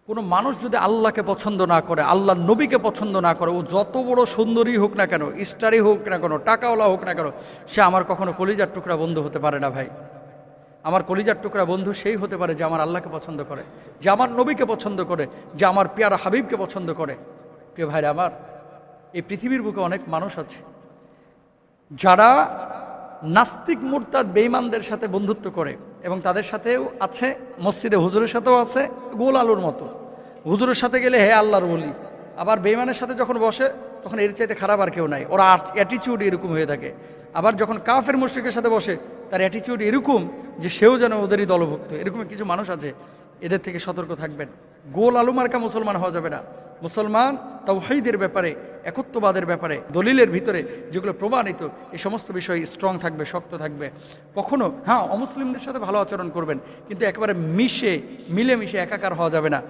কোনো মানুষ যদি আল্লাহকে পছন্দ না করে, আল্লাহর নবীকে পছন্দ না করে, ও যত বড় সুন্দরী হোক না কেন, স্টারই হোক না কেন, টাকাওয়ালা হোক না কেন, সে আমার কখনো কলিজার টুকরা বন্ধু হতে পারে না ভাই। আমার কলিজার টুকরা বন্ধু সেই হতে পারে যে আমার আল্লাহকে পছন্দ করে, যে আমার নবীকে পছন্দ করে, যে আমার পেয়ারা হাবিবকে পছন্দ করে। প্রিয় ভাইরা আমার, এই পৃথিবীর বুকে অনেক মানুষ আছে যারা নাস্তিক মুরতাদ বেঈমানদের সাথে বন্ধুত্ব করে, এবং তাদের সাথেও আছে, মসজিদে হুজুরের সাথেও আছে গোল আলুর মতো। হুজুরের সাথে গেলে হে আল্লাহর ওলি, আবার বেঈমানের সাথে যখন বসে তখন এর চাইতে খারাপ আর কেউ নাই, ওরা অ্যাটিচিউড এরকম হয়ে থাকে। আবার যখন কাফের মুশরিকের সাথে বসে তার অ্যাটিচিউড এরকম যে সেও যেন ওদেরই দলভুক্ত। এরকম কিছু মানুষ আছে, এদের থেকে সতর্ক থাকবেন। গোল আলু মার্কা মুসলমান হওয়া যাবে না। মুসলমান তাওহীদের ব্যাপারে, একত্ববাদের ব্যাপারে, দলিলের ভিতরে যেগুলো প্রমাণিত, এই সমস্ত বিষয় স্ট্রং থাকবে, শক্ত থাকবে। কখনো অমুসলিমদের সাথে ভালো আচরণ করবেন, কিন্তু একেবারে মিলেমিশে একাকার হওয়া যাবে না।